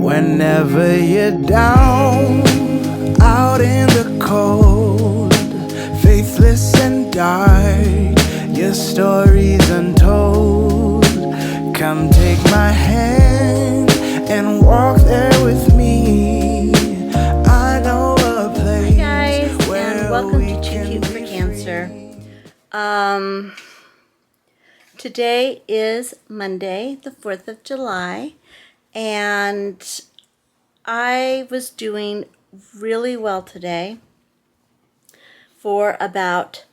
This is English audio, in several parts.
Whenever you're down, out in the cold, faithless and dark, your story's untold. Come take my hand and walk there with me. I know a place. Hi guys, and welcome to Too Cute for Cancer. Today is Monday, the 4th of July, and I was doing really well today for about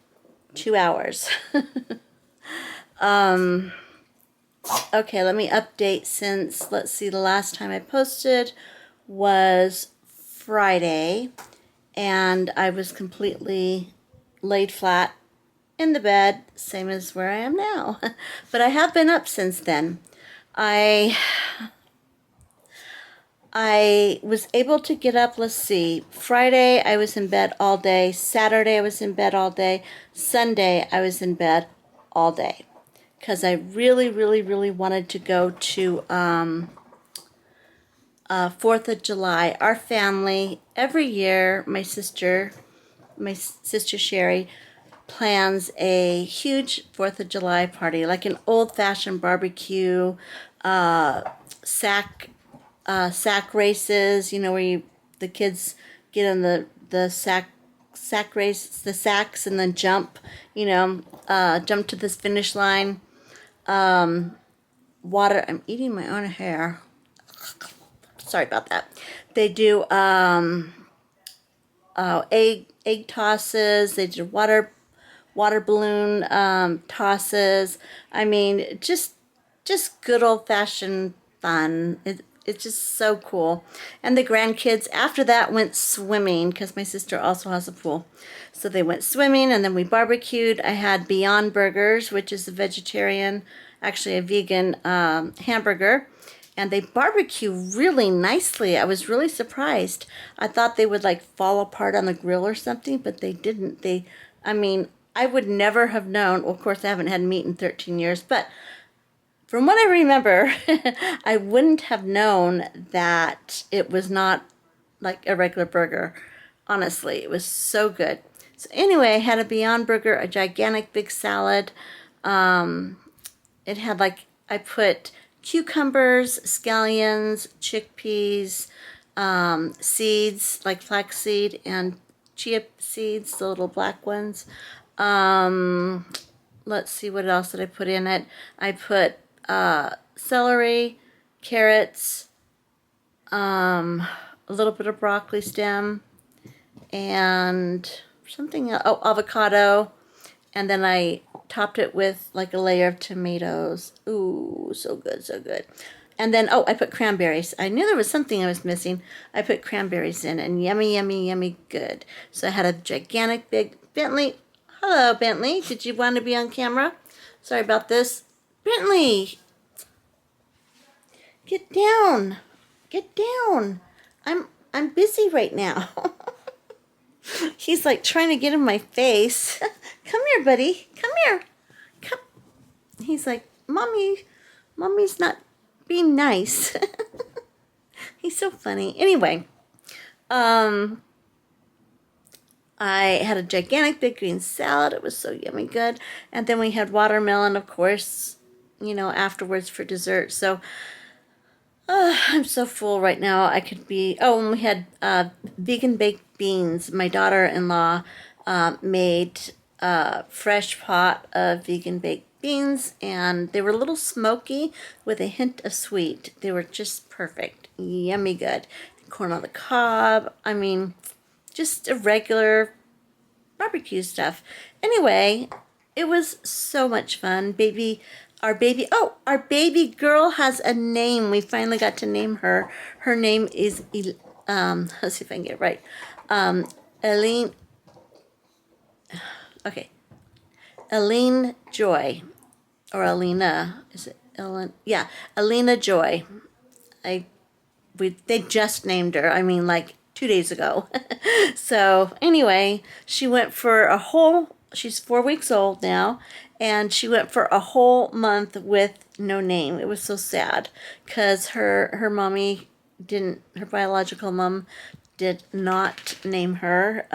2 hours. Okay, let me update since, let's see, the last time I posted was Friday, and I was completely laid flat in the bed, same as where I am now. But I have been up since then. I was able to get up, let's see, Friday I was in bed all day, Saturday I was in bed all day, Sunday I was in bed all day. Because I really wanted to go to 4th of July. Our family, every year, my sister Sherry, plans a huge 4th of July party, like an old-fashioned barbecue, sack races, you know, where the kids get on the sack race, the sacks, and then jump, you know, jump to this finish line. Water, I'm eating my own hair. Sorry about that. They do egg tosses. They do water balloon tosses. I mean, just good old-fashioned fun. It's just so cool. And the grandkids after that went swimming, because my sister also has a pool. So they went swimming, and then we barbecued. I had Beyond Burgers, which is a vegetarian, actually a vegan hamburger. And they barbecue really nicely. I was really surprised. I thought they would like fall apart on the grill or something, but they didn't. I mean, I would never have known. Well, of course, I haven't had meat in 13 years, but from what I remember, I wouldn't have known that it was not like a regular burger. Honestly, it was so good. So anyway, I had a Beyond Burger, a gigantic big salad. It had like, I put cucumbers, scallions, chickpeas, seeds like flaxseed and chia seeds, the little black ones. Let's see, what else did I put in it? I put celery, carrots, a little bit of broccoli stem, and something else, oh, avocado, and then I topped it with like a layer of tomatoes. Ooh, so good, so good. And then, oh, I put cranberries. I knew there was something I was missing. I put cranberries in, and yummy good. So I had a gigantic big Bentley. Hello, Bentley. Did you want to be on camera? Sorry about this. Bentley, get down. Get down. I'm busy right now. He's like trying to get in my face. Come here, buddy. Come here. Come. He's like, Mommy's not being nice. He's so funny. Anyway, I had a gigantic big green salad. It was so yummy good. And then we had watermelon, of course, you know, afterwards for dessert. So I'm so full right now. I could be, oh, and we had vegan baked beans. My daughter-in-law made a fresh pot of vegan baked beans, and they were a little smoky with a hint of sweet. They were just perfect. Yummy good. Corn on the cob. I mean, just a regular barbecue stuff. Anyway, it was so much fun. Our baby girl has a name. We finally got to name her. Her name is, let's see if I can get it right. Eileen Joy, or Alina, is it Ellen? Yeah, Alina Joy. They just named her, I mean, like 2 days ago. So anyway, she went for she's 4 weeks old now, and she went for a whole month with no name. It was so sad, because her mommy her biological mom did not name her.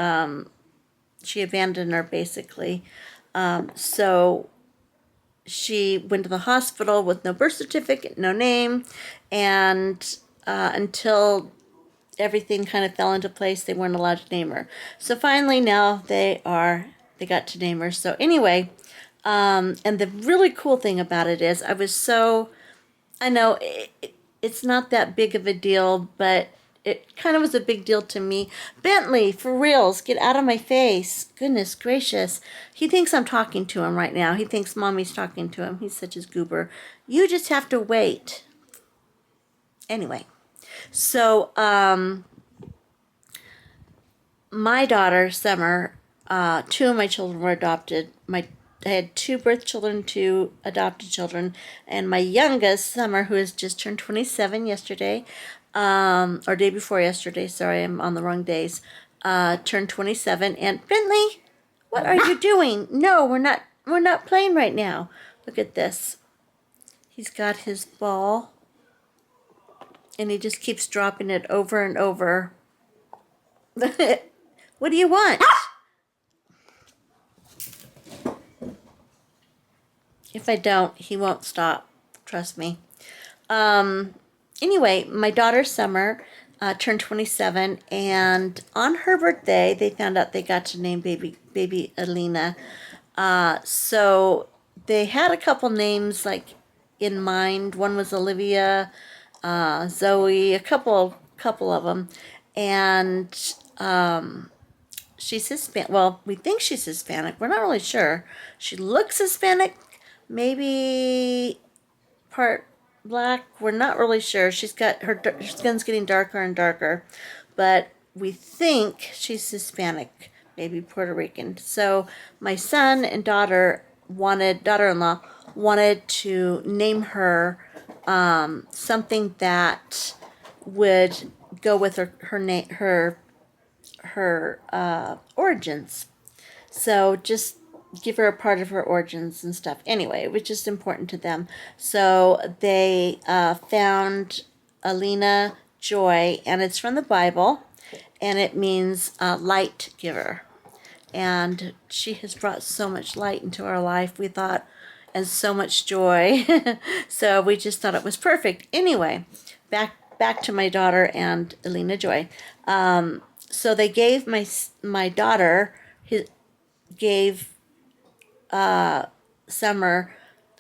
She abandoned her basically. So she went to the hospital with no birth certificate, no name, and until everything kind of fell into place, they weren't allowed to name her. So finally now they got to name her. So anyway, and the really cool thing about it is I know it's not that big of a deal, but it kind of was a big deal to me. Bentley, for reals, get out of my face. Goodness gracious. He thinks I'm talking to him right now. He thinks mommy's talking to him. He's such a goober. You just have to wait. Anyway, so my daughter, Summer, two of my children were adopted. I had two birth children, two adopted children, and my youngest, Summer, who has just turned 27 yesterday, or day before yesterday, sorry, I'm on the wrong days, turned 27. And Bentley, what are you doing? No, we're not playing right now. Look at this. He's got his ball, and he just keeps dropping it over and over. What do you want? If I don't, he won't stop. Trust me. Anyway, my daughter Summer turned 27, and on her birthday, they found out they got to name baby Alina. So they had a couple names like in mind. One was Olivia, Zoe, a couple of them, and she's Hispanic. Well, we think she's Hispanic. We're not really sure. She looks Hispanic, maybe part black. We're not really sure. Her skin's getting darker and darker, but we think she's Hispanic, maybe Puerto Rican. So my son and daughter-in-law wanted to name her something that would go with her origins. So just give her a part of her origins and stuff. Anyway, it was just important to them. So they found Alina Joy, and it's from the Bible, and it means light giver. And she has brought so much light into our life, we thought, and so much joy. So we just thought it was perfect. Anyway, back to my daughter and Alina Joy. So they gave my daughter gave Summer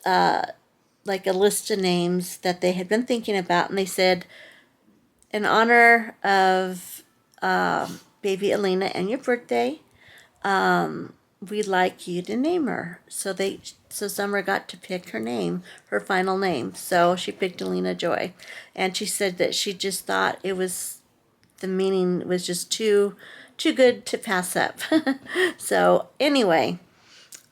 like a list of names that they had been thinking about, and they said, in honor of baby Alina and your birthday, we'd like you to name her. So Summer got to pick her name, her final name. So she picked Alina Joy, and she said that she just thought the meaning was just too good to pass up. So anyway,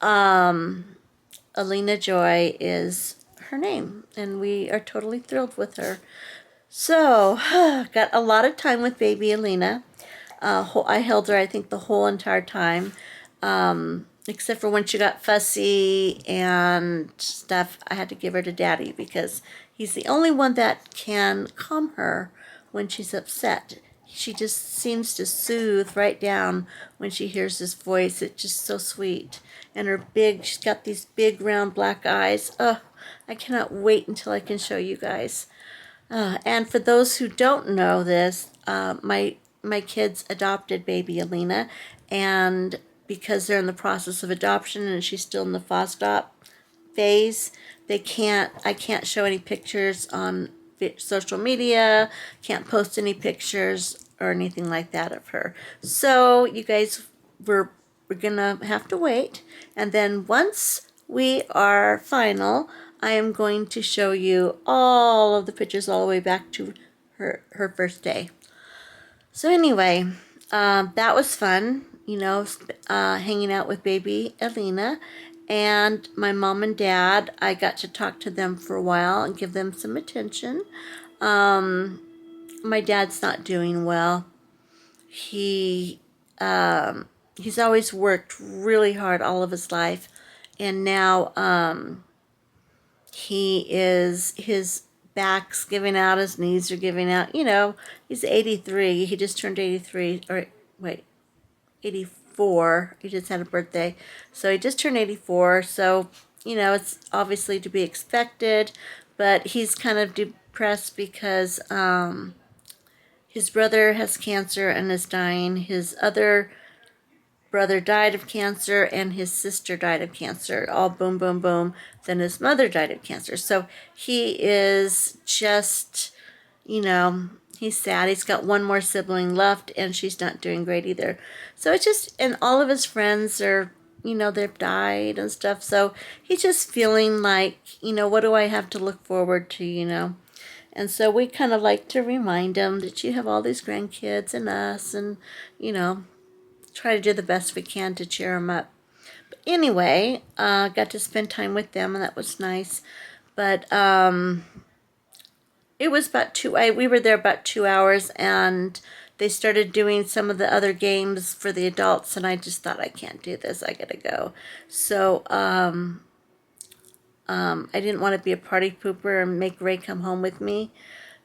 Alina Joy is her name, and we are totally thrilled with her. So, got a lot of time with baby Alina. I held her, I think, the whole entire time, except for when she got fussy and stuff. I had to give her to Daddy because he's the only one that can calm her when she's upset. She just seems to soothe right down when she hears his voice. It's just so sweet. And she's got these big round black eyes. Oh, I cannot wait until I can show you guys. And for those who don't know this, my kids adopted baby Alina, and because they're in the process of adoption and she's still in the FOSDOP phase, I can't show any pictures on social media, can't post any pictures or anything like that of her. So you guys, we're gonna have to wait, and then once we are final, I am going to show you all of the pictures all the way back to her first day. So anyway, that was fun, hanging out with baby Alina. And my mom and dad, I got to talk to them for a while and give them some attention. My dad's not doing well. He's always worked really hard all of his life, and now his back's giving out, his knees are giving out. You know, he's 83. He just turned 83, or wait, 84. He just had a birthday. So he just turned 84. So, you know, it's obviously to be expected, but he's kind of depressed because his brother has cancer and is dying. His other brother died of cancer and his sister died of cancer. All boom, boom, boom. Then his mother died of cancer. So he is just, you know, he's sad. He's got one more sibling left and she's not doing great either. So it's just, and all of his friends are, you know, they've died and stuff. So he's just feeling like, you know, what do I have to look forward to, you know? And so we kind of like to remind him that you have all these grandkids and us and, you know, try to do the best we can to cheer him up. But anyway, got to spend time with them and that was nice. But it was about we were there about 2 hours and they started doing some of the other games for the adults and I just thought, I can't do this, I gotta go. So I didn't want to be a party pooper and make Ray come home with me.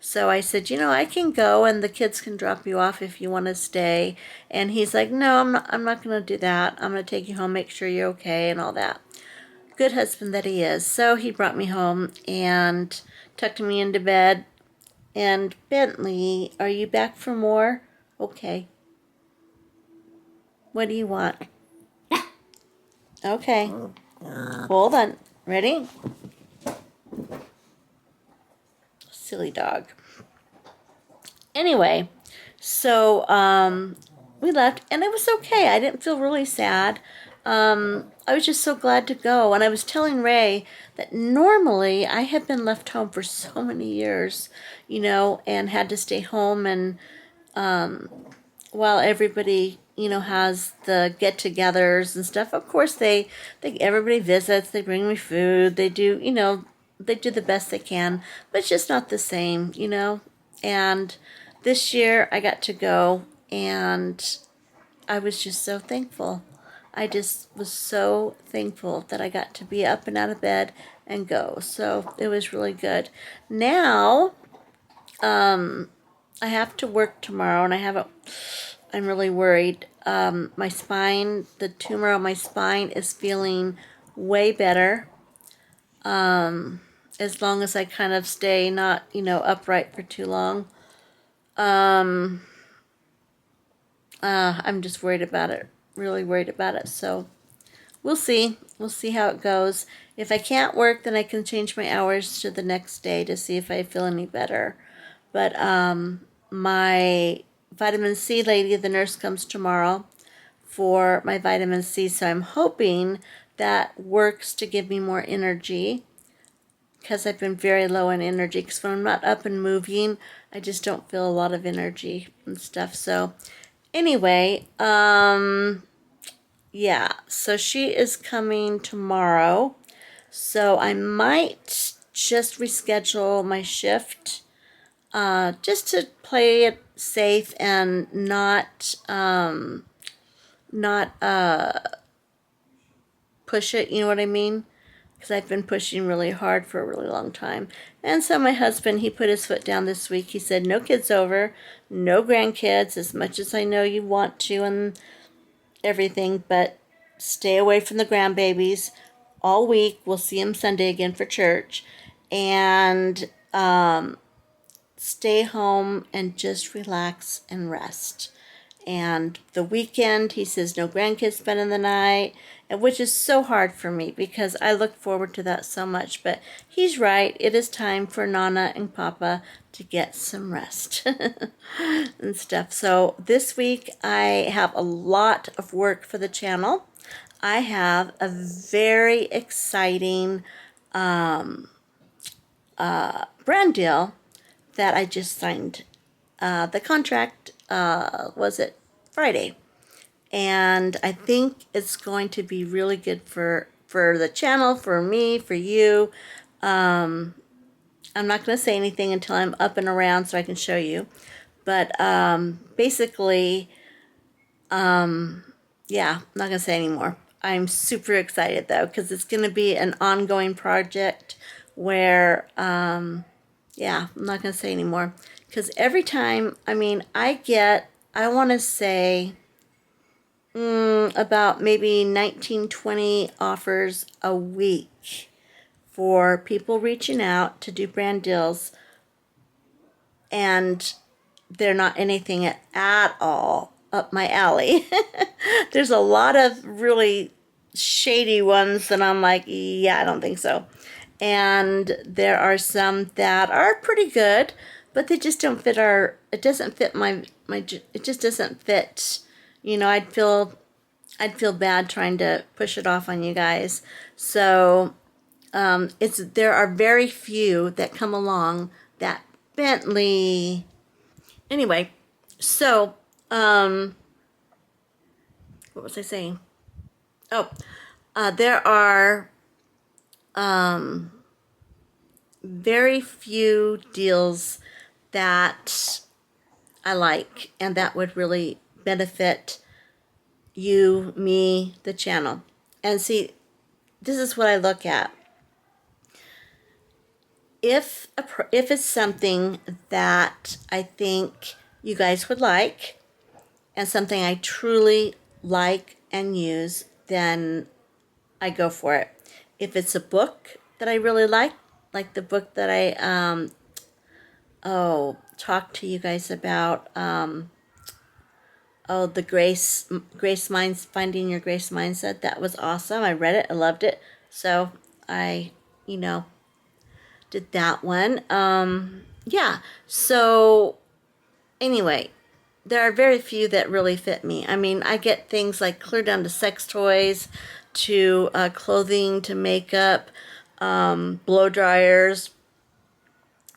So I said, you know, I can go and the kids can drop you off if you want to stay. And he's like, no, I'm not going to do that. I'm going to take you home, make sure you're okay and all that. Good husband that he is. So he brought me home and tucked me into bed. And Bentley, are you back for more? Okay. What do you want? Okay. Hold on. Ready? Silly dog. Anyway, so we left and it was okay. I didn't feel really sad. I was just so glad to go. And I was telling Ray that normally I have been left home for so many years, you know, and had to stay home and while everybody, you know, has the get-togethers and stuff. Of course, they everybody visits. They bring me food. They do, you know, they do the best they can, but it's just not the same, you know. And this year I got to go, and I was just so thankful. I just was so thankful that I got to be up and out of bed and go. So it was really good. Now, I have to work tomorrow, and I'm really worried. My spine, the tumor on my spine is feeling way better. As long as I kind of stay not, you know, upright for too long. I'm just worried about it, really worried about it. So we'll see. We'll see how it goes. If I can't work, then I can change my hours to the next day to see if I feel any better. But my vitamin C lady, the nurse, comes tomorrow for my vitamin C. So I'm hoping that works to give me more energy because I've been very low in energy. Because when I'm not up and moving, I just don't feel a lot of energy and stuff. So anyway, yeah, so she is coming tomorrow. So I might just reschedule my shift just to play it safe and not push it, you know what I mean? Because I've been pushing really hard for a really long time. And so my husband, he put his foot down this week. He said, no kids over, no grandkids, as much as I know you want to and everything, but stay away from the grandbabies all week. We'll see them Sunday again for church. And stay home and just relax and rest. And the weekend, he says, no grandkids spending the night, and which is so hard for me because I look forward to that so much. But he's right. It is time for Nana and Papa to get some rest and stuff. So this week, I have a lot of work for the channel. I have a very exciting brand deal that I just signed. The contract was it Friday, and I think it's going to be really good for the channel, for me, for you. I'm not going to say anything until I'm up and around so I can show you, but basically, yeah, I'm not going to say anymore. I'm super excited though because it's going to be an ongoing project where Yeah, I'm not going to say anymore. Because every time, I mean, I want to say about maybe 19, 20 offers a week for people reaching out to do brand deals, and they're not anything at all up my alley. There's a lot of really shady ones that I'm like, yeah, I don't think so. And there are some that are pretty good, but they just don't fit it doesn't fit it just doesn't fit. I'd feel bad trying to push it off on you guys. So, there are very few that come along that Bentley. Anyway, so, what was I saying? Oh, there are very few deals that I like and that would really benefit you, me, the channel. And see, this is what I look at. If it's something that I think you guys would like and something I truly like and use, then I go for it. If it's a book that I really like the book that I talked to you guys about, the Grace Minds, Finding Your Grace Mindset, that was awesome. I read it, I loved it. So I, you know, did that one. Yeah. So anyway, there are very few that really fit me. I mean, I get things like clear down to sex toys, to clothing, to makeup, blow dryers.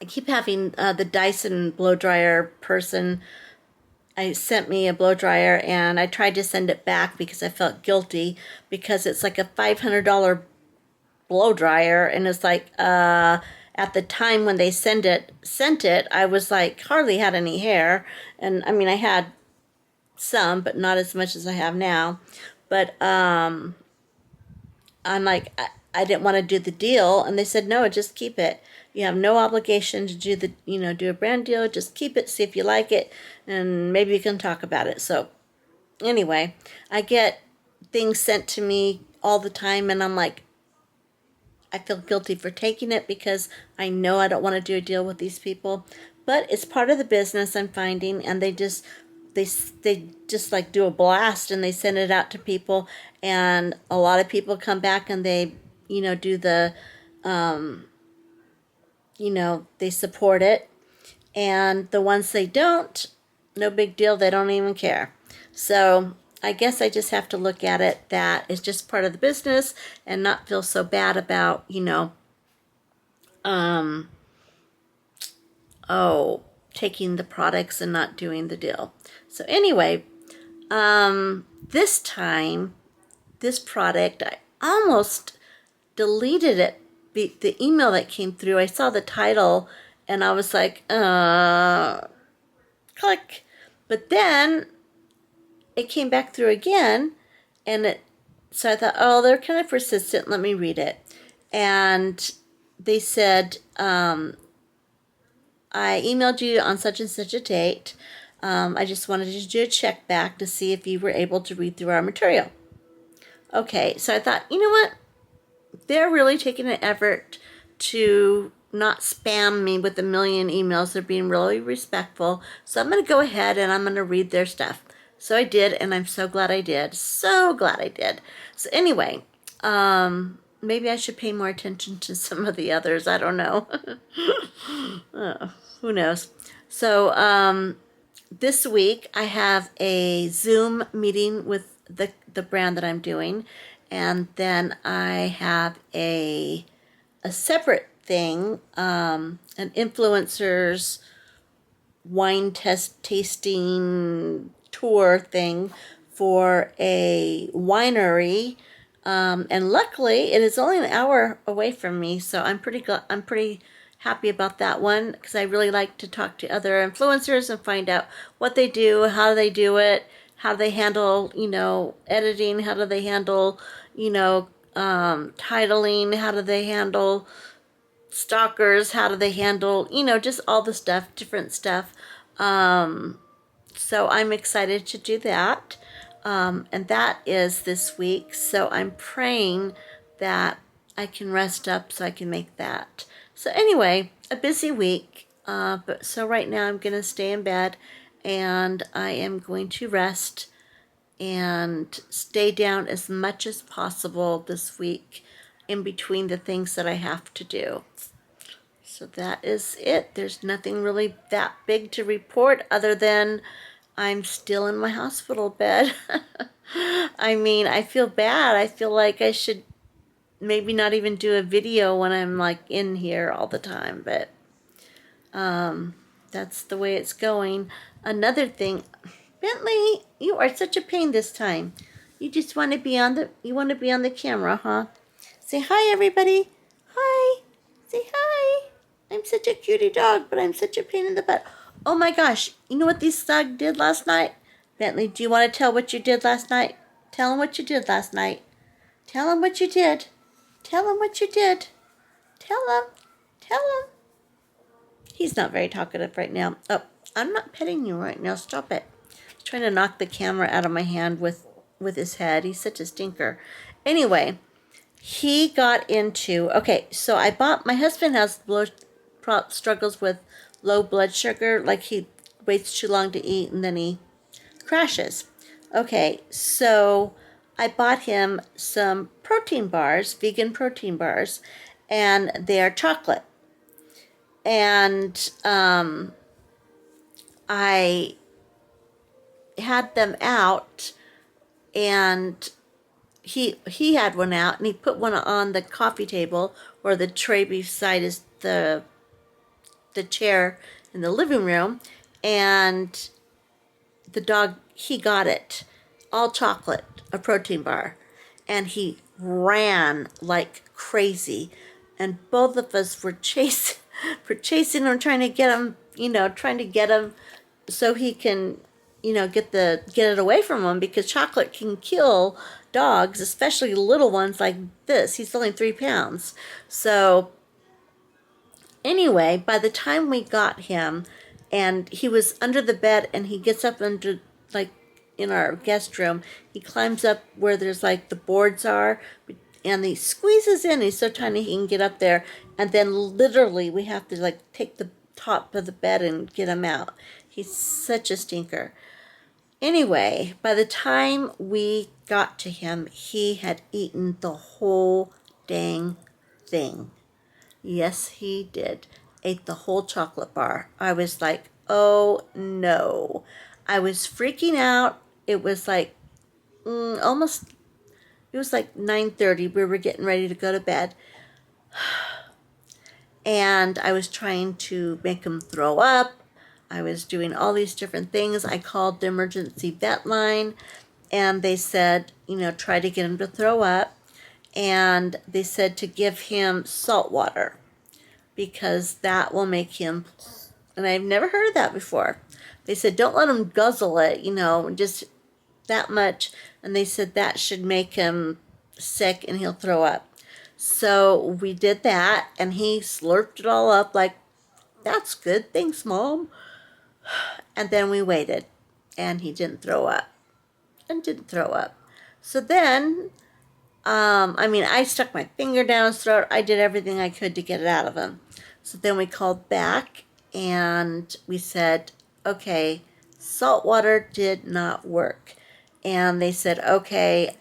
I keep having the Dyson blow dryer person. I sent me a blow dryer and I tried to send it back because I felt guilty because it's like a $500 blow dryer, and it's like at the time when they sent it, I was like hardly had any hair, and I mean I had some, but not as much as I have now. But I'm like I didn't want to do the deal, and they said no, just keep it. You have no obligation to do a brand deal. Just keep it, see if you like it, and maybe we can talk about it. So anyway, I get things sent to me all the time, and I'm like, I feel guilty for taking it because I know I don't want to do a deal with these people, but it's part of the business I'm finding, and they just like do a blast and they send it out to people, and a lot of people come back and they do the they support it, and the ones they don't, no big deal, they don't even care. So I guess I just have to look at it that it's just part of the business and not feel so bad about, taking the products and not doing the deal. So anyway, this time, this product, I almost deleted it. The email that came through, I saw the title and I was like, click. But then it came back through again, so I thought, oh, they're kind of persistent. Let me read it. And they said, I emailed you on such and such a date. I just wanted to do a check back to see if you were able to read through our material. Okay, so I thought, you know what? They're really taking an effort to not spam me with a million emails. They're being really respectful. So I'm going to go ahead and I'm going to read their stuff. So I did, and I'm so glad I did. So glad I did. So anyway, maybe I should pay more attention to some of the others. I don't know. Who knows? So this week I have a Zoom meeting with the brand that I'm doing, and then I have a separate thing, an influencers wine tasting tour thing for a winery, and luckily it is only an hour away from me, so I'm pretty happy about that one because I really like to talk to other influencers and find out what they do, how they do it, how they handle editing, how do they handle titling, how do they handle stalkers, how do they handle, just all the stuff, different stuff. So I'm excited to do that. And that is this week. So I'm praying that I can rest up so I can make that. So anyway, a busy week. But so right now I'm going to stay in bed and I am going to rest and stay down as much as possible this week in between the things that I have to do. So that is it. There's nothing really that big to report other than I'm still in my hospital bed. I mean, I feel bad. I feel like I should maybe not even do a video when I'm like in here all the time, but that's the way it's going. Another thing, Bentley, you are such a pain this time. You just want to be on the camera, huh? Say hi, everybody. Hi. Say hi. I'm such a cutie dog, but I'm such a pain in the butt. Oh my gosh, you know what this dog did last night? Bentley, do you want to tell what you did last night? Tell him what you did last night. Tell him what you did. Tell him what you did. Tell him. Tell him. He's not very talkative right now. Oh, I'm not petting you right now. Stop it. He's trying to knock the camera out of my hand with his head. He's such a stinker. Anyway, he got into, okay, so my husband has struggles with low blood sugar, like he waits too long to eat and then he crashes. Okay, so I bought him some protein bars, vegan protein bars, and they are chocolate. And I had them out, and he had one out, and he put one on the coffee table or the tray beside the chair in the living room, and the dog, he got it, all chocolate, a protein bar, and he ran like crazy, and both of us were chasing him, trying to get him, so he can, get it away from him, because chocolate can kill dogs, especially little ones like this. He's only 3 pounds. So anyway, by the time we got him, and he was under the bed, and he gets up under, like, in our guest room, he climbs up where there's like the boards are, and he squeezes in. He's so tiny he can get up there, and then literally we have to like take the top of the bed and get him out. He's such a stinker. Anyway, by the time we got to him, he had eaten the whole dang thing. Yes, he did. Ate the whole chocolate bar. I was like, oh no. I was freaking out. It was like almost, it was like 9:30. We were getting ready to go to bed. And I was trying to make him throw up. I was doing all these different things. I called the emergency vet line, and they said, try to get him to throw up. And they said to give him salt water, because that will make him, and I've never heard of that before. They said don't let him guzzle it, just that much. And they said that should make him sick and he'll throw up. So we did that, and he slurped it all up like, that's good, thanks, Mom. And then we waited, and he didn't throw up. So then, I stuck my finger down his throat. I did everything I could to get it out of him. So then we called back, and we said, okay, salt water did not work. And they said, okay,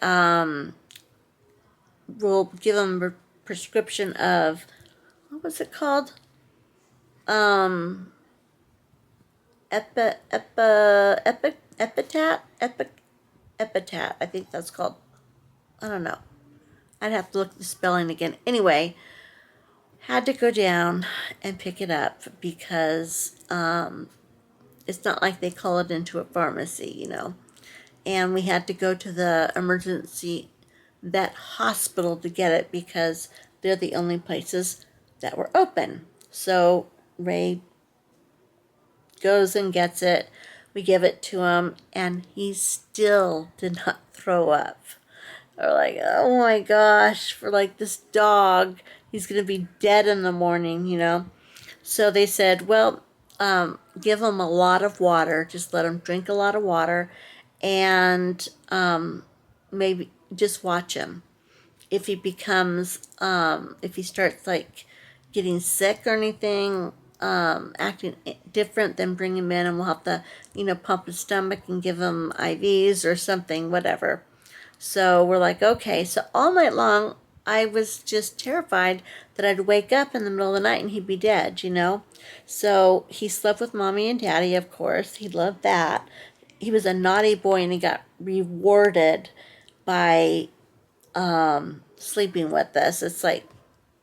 we'll give him a prescription of, what was it called? Epitat, I think that's called. I don't know. I'd have to look at the spelling again. Anyway, had to go down and pick it up, because it's not like they call it into a pharmacy, And we had to go to the emergency vet hospital to get it, because they're the only places that were open. So Ray goes and gets it. We give it to him, and he still did not throw up. We're like, oh my gosh, for like this dog he's going to be dead in the morning, you know. So they said, well, give him a lot of water. Just let him drink a lot of water, and maybe just watch him. If he becomes, if he starts like getting sick or anything, acting different, then bring him in, and we'll have to, pump his stomach and give him IVs or something, whatever. So we're like, okay. So all night long, I was just terrified that I'd wake up in the middle of the night and he'd be dead, you know? So he slept with mommy and daddy, of course. He loved that. He was a naughty boy and he got rewarded by sleeping with us. It's like,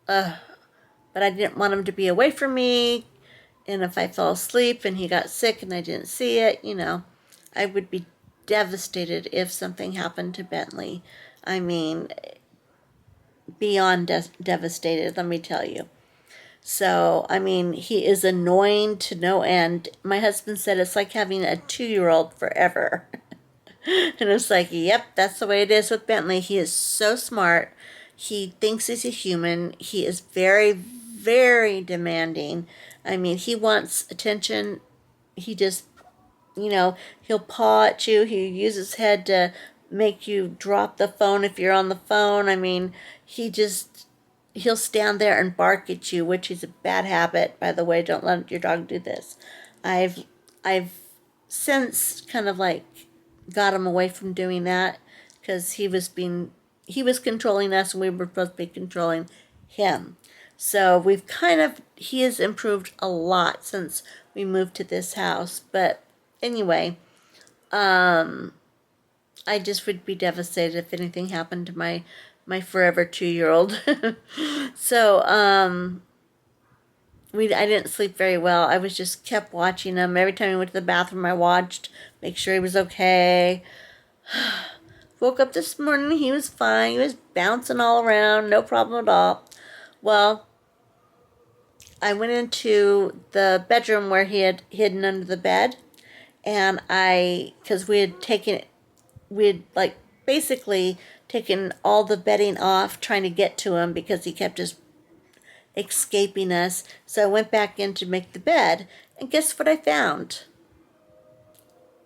but I didn't want him to be away from me. And if I fell asleep and he got sick and I didn't see it, I would be devastated if something happened to Bentley. I mean, beyond devastated, let me tell you. So, I mean, he is annoying to no end. My husband said it's like having a 2-year-old forever. And it's like, yep, that's the way it is with Bentley. He is so smart. He thinks he's a human. He is very, very demanding. I mean, he wants attention. He just, he'll paw at you. He'll use his head to make you drop the phone if you're on the phone. I mean, he'll stand there and bark at you, which is a bad habit, by the way. Don't let your dog do this. I've since kind of like got him away from doing that because he was controlling us and we were supposed to be controlling him. So he has improved a lot since we moved to this house. But anyway, I just would be devastated if anything happened to my forever 2-year-old. So, I didn't sleep very well. I was just kept watching him. Every time he went to the bathroom, I watched, make sure he was okay. Woke up this morning, he was fine. He was bouncing all around, no problem at all. Well, I went into the bedroom where he had hidden under the bed, and because we had like basically taken all the bedding off trying to get to him because he kept just escaping us. So I went back in to make the bed, and guess what I found?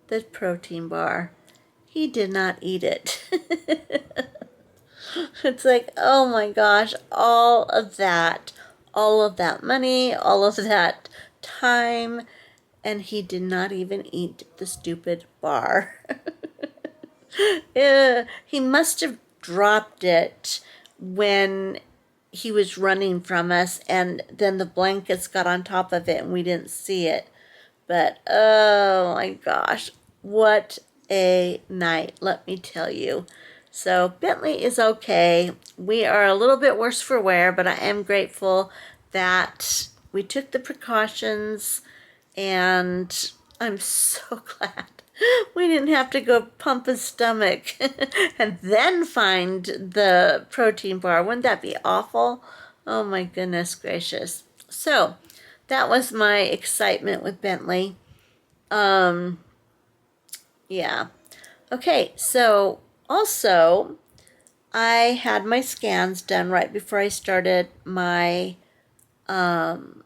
The protein bar. He did not eat it. It's like, oh my gosh, all of that money, all of that time, and he did not even eat the stupid bar. He must have dropped it when he was running from us, and then the blankets got on top of it and we didn't see it. But oh my gosh, what a night, let me tell you. So Bentley is okay. We are a little bit worse for wear, but I am grateful that we took the precautions, and I'm so glad we didn't have to go pump his stomach and then find the protein bar. Wouldn't that be awful? Oh my goodness gracious. So that was my excitement with Bentley. Yeah. Okay, so also I had my scans done right before I started my vitamin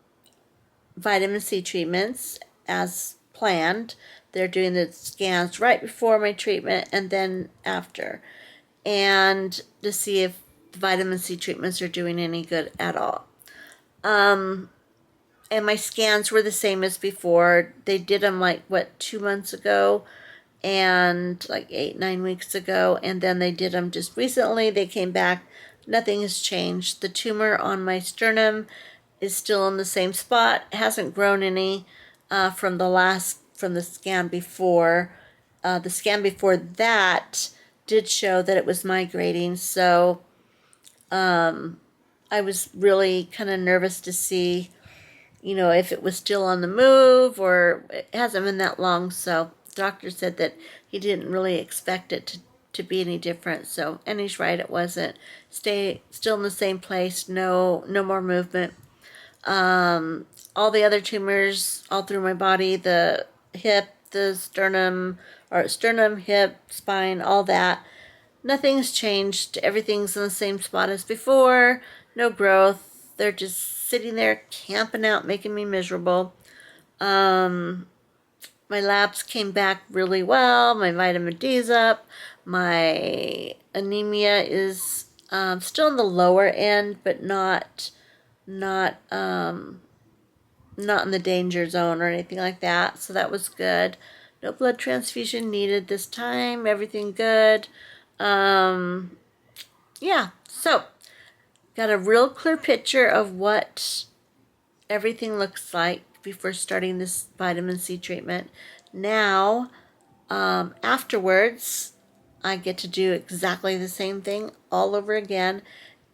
C treatments as planned. They're doing the scans right before my treatment and then after, and to see if the vitamin C treatments are doing any good at all. And my scans were the same as before. They did them 2 months ago and 8-9 weeks ago, and then they did them just recently. They came back, nothing has changed. The tumor on my sternum is still in the same spot. It hasn't grown any from the scan before. The scan before that did show that it was migrating, so I was really kind of nervous to see, if it was still on the move, or it hasn't been that long. So the doctor said that he didn't really expect it to be any different. So, and he's right, it wasn't. Stay still in the same place, no more movement. All the other tumors all through my body, the hip, the sternum, hip, spine, all that. Nothing's changed. Everything's in the same spot as before. no growth. They're just sitting there camping out, making me miserable. My labs came back really well. My vitamin D's up. My anemia is still in the lower end, but not not in the danger zone or anything like that. So that was good. No blood transfusion needed this time. Everything good. Yeah. So got a real clear picture of what everything looks like before starting this vitamin C treatment. Now, afterwards, I get to do exactly the same thing all over again.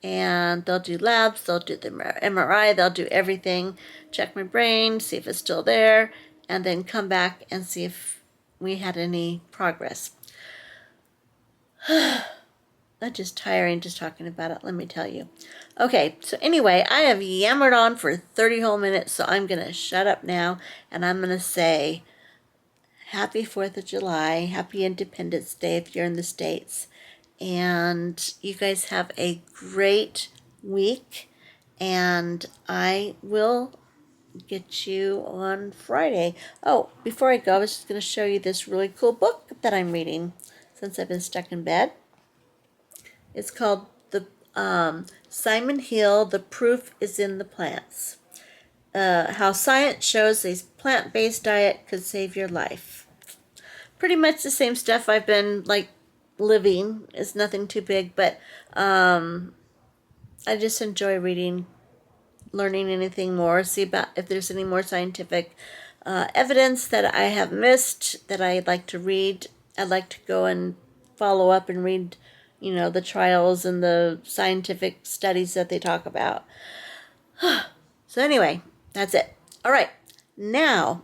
And they'll do labs, they'll do the MRI, they'll do everything, check my brain, see if it's still there, and then come back and see if we had any progress. That's just tiring just talking about it, let me tell you. Okay, so anyway, I have yammered on for 30 whole minutes, so I'm going to shut up now, and I'm going to say Happy 4th of July, Happy Independence Day if you're in the States, and you guys have a great week, and I will get you on Friday. Oh, before I go, I was just going to show you this really cool book that I'm reading since I've been stuck in bed. It's called Simon Hill, The Proof is in the Plants. How science shows a plant-based diet could save your life. Pretty much the same stuff I've been living. It's nothing too big, but I just enjoy reading, learning anything more, see about if there's any more scientific evidence that I have missed that I'd like to read. I'd like to go and follow up and read, the trials and the scientific studies that they talk about. So anyway, that's it. All right. Now,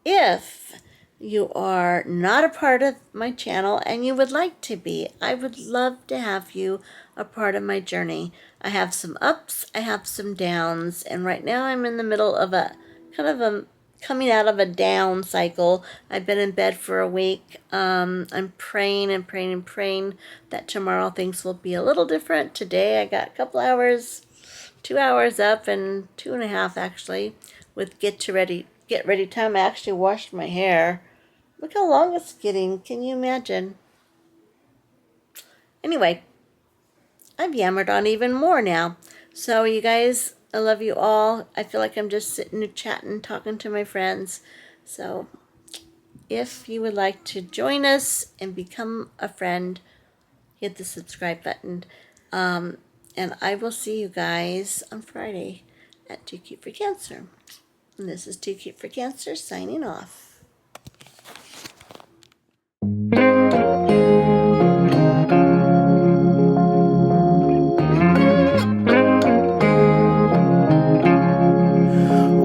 if you are not a part of my channel and you would like to be, I would love to have you a part of my journey. I have some ups, I have some downs, and right now I'm in the middle of a coming out of a down cycle. I've been in bed for a week. I'm praying and praying and praying that tomorrow things will be a little different. Today I got a couple hours, 2 hours up and 2.5 actually with get ready time. I actually washed my hair. Look how long it's getting. Can you imagine? Anyway, I've yammered on even more now. So you guys, I love you all. I feel like I'm just sitting and chatting, talking to my friends. So if you would like to join us and become a friend, hit the subscribe button. And I will see you guys on Friday at Too Cute for Cancer. And this is Too Cute for Cancer signing off.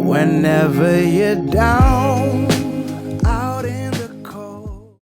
Whenever you're down